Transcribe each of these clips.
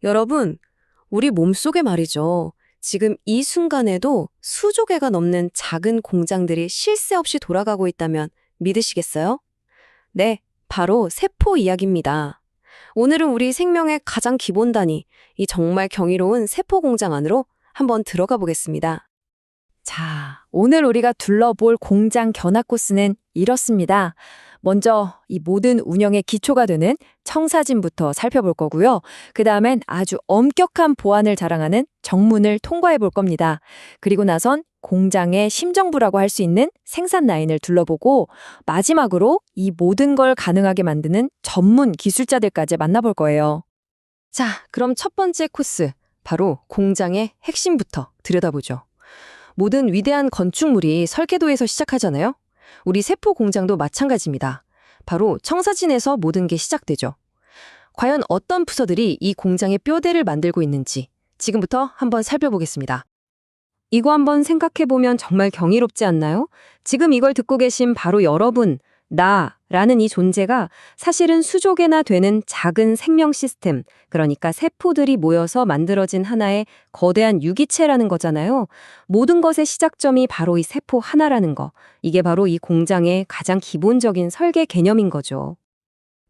여러분, 우리 몸속에 말이죠. 지금 이 순간에도 수조 개가 넘는 작은 공장들이 쉴 새 없이 돌아가고 있다면 믿으시겠어요? 네, 바로 세포 이야기입니다. 오늘은 우리 생명의 가장 기본 단위, 이 정말 경이로운 세포 공장 안으로 한번 들어가 보겠습니다. 자, 오늘 우리가 둘러볼 공장 견학 코스는 이렇습니다. 먼저 이 모든 운영의 기초가 되는 청사진부터 살펴볼 거고요. 그 다음엔 아주 엄격한 보안을 자랑하는 정문을 통과해 볼 겁니다. 그리고 나선 공장의 심정부라고 할 수 있는 생산 라인을 둘러보고 마지막으로 이 모든 걸 가능하게 만드는 전문 기술자들까지 만나볼 거예요. 자, 그럼 첫 번째 코스, 바로 공장의 핵심부터 들여다보죠. 모든 위대한 건축물이 설계도에서 시작하잖아요. 우리 세포 공장도 마찬가지입니다. 바로 청사진에서 모든 게 시작되죠. 과연 어떤 부서들이 이 공장의 뼈대를 만들고 있는지 지금부터 한번 살펴보겠습니다. 이거 한번 생각해보면 정말 경이롭지 않나요? 지금 이걸 듣고 계신 바로 여러분, 나라는 이 존재가 사실은 수조 개나 되는 작은 생명 시스템, 그러니까 세포들이 모여서 만들어진 하나의 거대한 유기체라는 거잖아요. 모든 것의 시작점이 바로 이 세포 하나라는 거. 이게 바로 이 공장의 가장 기본적인 설계 개념인 거죠.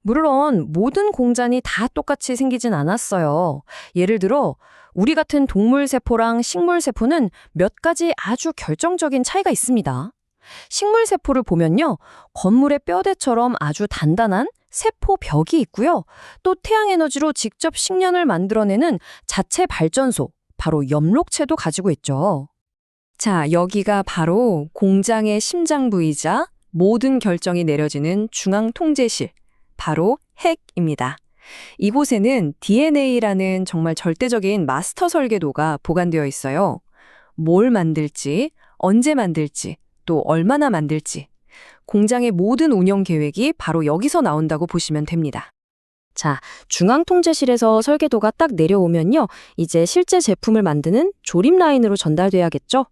물론 모든 공장이 다 똑같이 생기진 않았어요. 예를 들어 우리 같은 동물 세포랑 식물 세포는 몇 가지 아주 결정적인 차이가 있습니다. 식물 세포를 보면요, 건물의 뼈대처럼 아주 단단한 세포 벽이 있고요. 또 태양 에너지로 직접 식량을 만들어내는 자체 발전소, 바로 엽록체도 가지고 있죠. 자, 여기가 바로 공장의 심장부이자 모든 결정이 내려지는 중앙 통제실, 바로 핵입니다. 이곳에는 DNA라는 정말 절대적인 마스터 설계도가 보관되어 있어요. 뭘 만들지, 언제 만들지, 또 얼마나 만들지. 공장의 모든 운영 계획이 바로 여기서 나온다고 보시면 됩니다. 자, 중앙통제실에서 설계도가 딱 내려오면요, 이제 실제 제품을 만드는 조립 라인으로 전달돼야겠죠?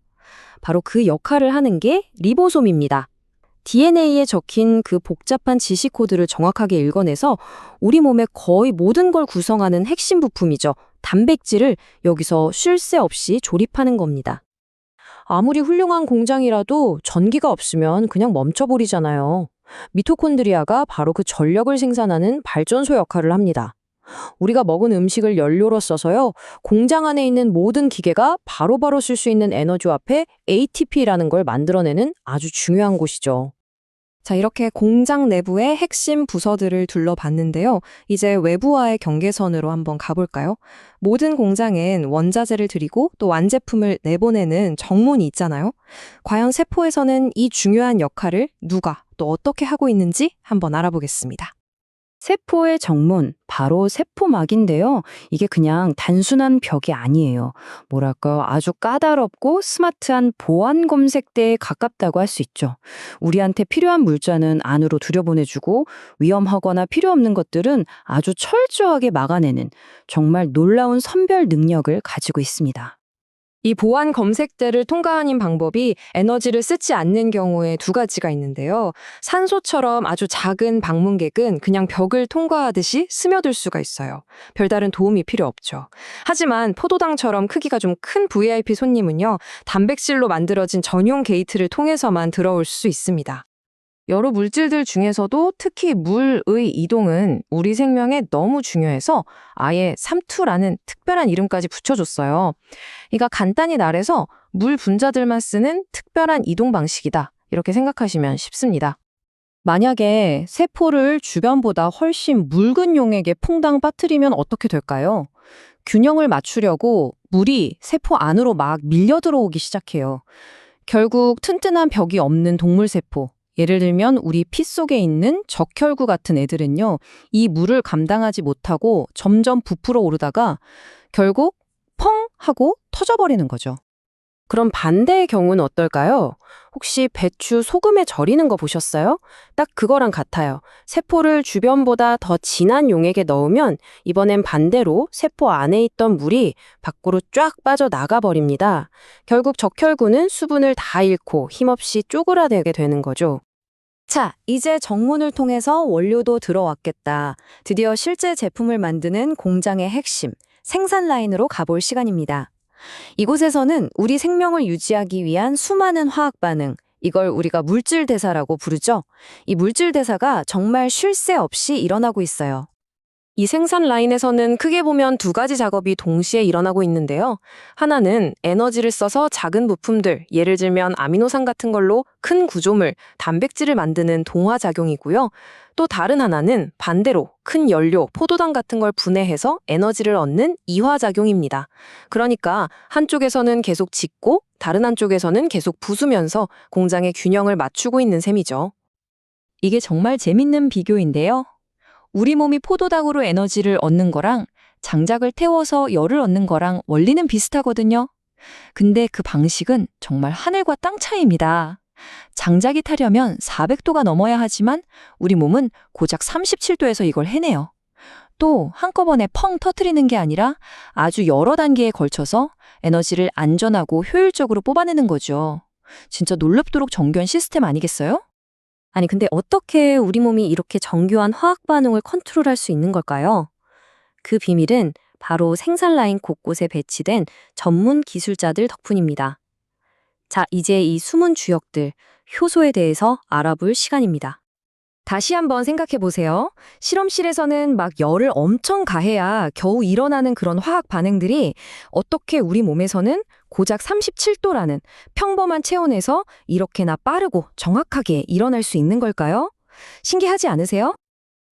바로 그 역할을 하는 게 리보솜입니다. DNA에 적힌 그 복잡한 지시 코드를 정확하게 읽어내서 우리 몸의 거의 모든 걸 구성하는 핵심 부품이죠. 단백질을 여기서 쉴 새 없이 조립하는 겁니다. 아무리 훌륭한 공장이라도 전기가 없으면 그냥 멈춰버리잖아요. 미토콘드리아가 바로 그 전력을 생산하는 발전소 역할을 합니다. 우리가 먹은 음식을 연료로 써서요, 공장 안에 있는 모든 기계가 바로바로 쓸 수 있는 에너지와 합해 ATP라는 걸 만들어내는 아주 중요한 곳이죠. 자, 이렇게 공장 내부의 핵심 부서들을 둘러봤는데요. 이제 외부와의 경계선으로 한번 가볼까요? 모든 공장엔 원자재를 들이고 또 완제품을 내보내는 정문이 있잖아요. 과연 세포에서는 이 중요한 역할을 누가 또 어떻게 하고 있는지 한번 알아보겠습니다. 세포의 정문, 바로 세포막인데요. 이게 그냥 단순한 벽이 아니에요. 뭐랄까요, 아주 까다롭고 스마트한 보안 검색대에 가깝다고 할 수 있죠. 우리한테 필요한 물자는 안으로 들여보내주고 위험하거나 필요 없는 것들은 아주 철저하게 막아내는 정말 놀라운 선별 능력을 가지고 있습니다. 이 보안 검색대를 통과하는 방법이 에너지를 쓰지 않는 경우에 두 가지가 있는데요. 산소처럼 아주 작은 방문객은 그냥 벽을 통과하듯이 스며들 수가 있어요. 별다른 도움이 필요 없죠. 하지만 포도당처럼 크기가 좀 큰 VIP 손님은요, 단백질로 만들어진 전용 게이트를 통해서만 들어올 수 있습니다. 여러 물질들 중에서도 특히 물의 이동은 우리 생명에 너무 중요해서 아예 삼투라는 특별한 이름까지 붙여줬어요. 그러니까 간단히 말해서 물 분자들만 쓰는 특별한 이동 방식이다, 이렇게 생각하시면 쉽습니다. 만약에 세포를 주변보다 훨씬 묽은 용액에 퐁당 빠뜨리면 어떻게 될까요? 균형을 맞추려고 물이 세포 안으로 막 밀려 들어오기 시작해요. 결국 튼튼한 벽이 없는 동물세포, 예를 들면 우리 피 속에 있는 적혈구 같은 애들은요, 이 물을 감당하지 못하고 점점 부풀어 오르다가 결국 펑 하고 터져버리는 거죠. 그럼 반대의 경우는 어떨까요? 혹시 배추 소금에 절이는 거 보셨어요? 딱 그거랑 같아요. 세포를 주변보다 더 진한 용액에 넣으면 이번엔 반대로 세포 안에 있던 물이 밖으로 쫙 빠져나가 버립니다. 결국 적혈구는 수분을 다 잃고 힘없이 쪼그라들게 되는 거죠. 자, 이제 정문을 통해서 원료도 들어왔겠다. 드디어 실제 제품을 만드는 공장의 핵심, 생산 라인으로 가볼 시간입니다. 이곳에서는 우리 생명을 유지하기 위한 수많은 화학 반응, 이걸 우리가 물질 대사라고 부르죠. 이 물질 대사가 정말 쉴 새 없이 일어나고 있어요. 이 생산 라인에서는 크게 보면 두 가지 작업이 동시에 일어나고 있는데요. 하나는 에너지를 써서 작은 부품들, 예를 들면 아미노산 같은 걸로 큰 구조물, 단백질을 만드는 동화작용이고요. 또 다른 하나는 반대로 큰 연료, 포도당 같은 걸 분해해서 에너지를 얻는 이화작용입니다. 그러니까 한쪽에서는 계속 짓고 다른 한쪽에서는 계속 부수면서 공장의 균형을 맞추고 있는 셈이죠. 이게 정말 재밌는 비교인데요. 우리 몸이 포도당으로 에너지를 얻는 거랑 장작을 태워서 열을 얻는 거랑 원리는 비슷하거든요. 근데 그 방식은 정말 하늘과 땅 차이입니다. 장작이 타려면 400도가 넘어야 하지만 우리 몸은 고작 37도에서 이걸 해내요. 또 한꺼번에 펑 터트리는 게 아니라 아주 여러 단계에 걸쳐서 에너지를 안전하고 효율적으로 뽑아내는 거죠. 진짜 놀랍도록 정교한 시스템 아니겠어요? 아니, 근데 어떻게 우리 몸이 이렇게 정교한 화학 반응을 컨트롤할 수 있는 걸까요? 그 비밀은 바로 생산 라인 곳곳에 배치된 전문 기술자들 덕분입니다. 자, 이제 이 숨은 주역들, 효소에 대해서 알아볼 시간입니다. 다시 한번 생각해 보세요. 실험실에서는 막 열을 엄청 가해야 겨우 일어나는 그런 화학 반응들이 어떻게 우리 몸에서는 고작 37도라는 평범한 체온에서 이렇게나 빠르고 정확하게 일어날 수 있는 걸까요? 신기하지 않으세요?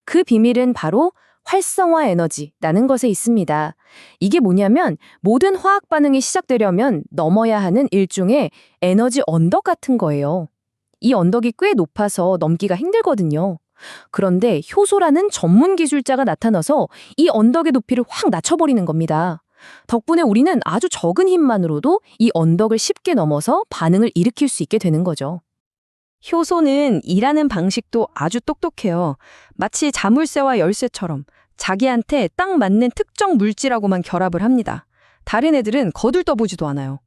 그 비밀은 바로 활성화 에너지라는 것에 있습니다. 이게 뭐냐면 모든 화학 반응이 시작되려면 넘어야 하는 일종의 에너지 언덕 같은 거예요. 이 언덕이 꽤 높아서 넘기가 힘들거든요. 그런데 효소라는 전문 기술자가 나타나서 이 언덕의 높이를 확 낮춰버리는 겁니다. 덕분에 우리는 아주 적은 힘만으로도 이 언덕을 쉽게 넘어서 반응을 일으킬 수 있게 되는 거죠. 효소는 일하는 방식도 아주 똑똑해요. 마치 자물쇠와 열쇠처럼 자기한테 딱 맞는 특정 물질하고만 결합을 합니다. 다른 애들은 거들떠보지도 않아요.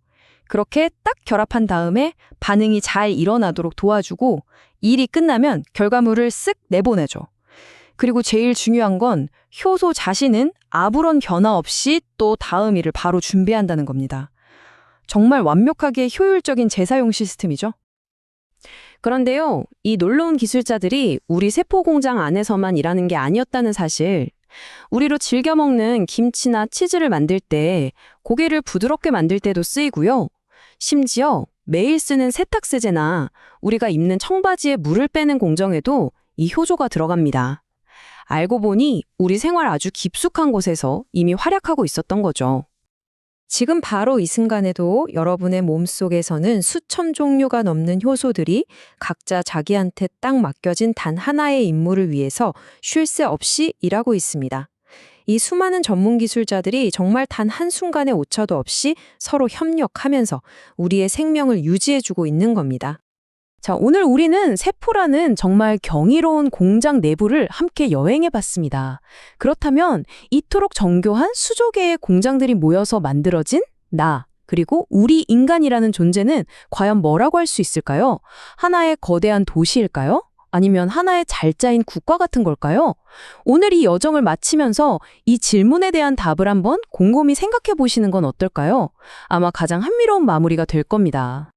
그렇게 딱 결합한 다음에 반응이 잘 일어나도록 도와주고 일이 끝나면 결과물을 쓱 내보내죠. 그리고 제일 중요한 건 효소 자신은 아무런 변화 없이 또 다음 일을 바로 준비한다는 겁니다. 정말 완벽하게 효율적인 재사용 시스템이죠. 그런데요, 이 놀라운 기술자들이 우리 세포 공장 안에서만 일하는 게 아니었다는 사실, 우리로 즐겨 먹는 김치나 치즈를 만들 때, 고기를 부드럽게 만들 때도 쓰이고요. 심지어 매일 쓰는 세탁세제나 우리가 입는 청바지에 물을 빼는 공정에도 이 효소가 들어갑니다. 알고 보니 우리 생활 아주 깊숙한 곳에서 이미 활약하고 있었던 거죠. 지금 바로 이 순간에도 여러분의 몸속에서는 수천 종류가 넘는 효소들이 각자 자기한테 딱 맡겨진 단 하나의 임무를 위해서 쉴 새 없이 일하고 있습니다. 이 수많은 전문 기술자들이 정말 단 한순간의 오차도 없이 서로 협력하면서 우리의 생명을 유지해주고 있는 겁니다. 자, 오늘 우리는 세포라는 정말 경이로운 공장 내부를 함께 여행해봤습니다. 그렇다면 이토록 정교한 수조 개의 공장들이 모여서 만들어진 나, 그리고 우리 인간이라는 존재는 과연 뭐라고 할 수 있을까요? 하나의 거대한 도시일까요? 아니면 하나의 잘 짜인 국가 같은 걸까요? 오늘 이 여정을 마치면서 이 질문에 대한 답을 한번 곰곰이 생각해 보시는 건 어떨까요? 아마 가장 흥미로운 마무리가 될 겁니다.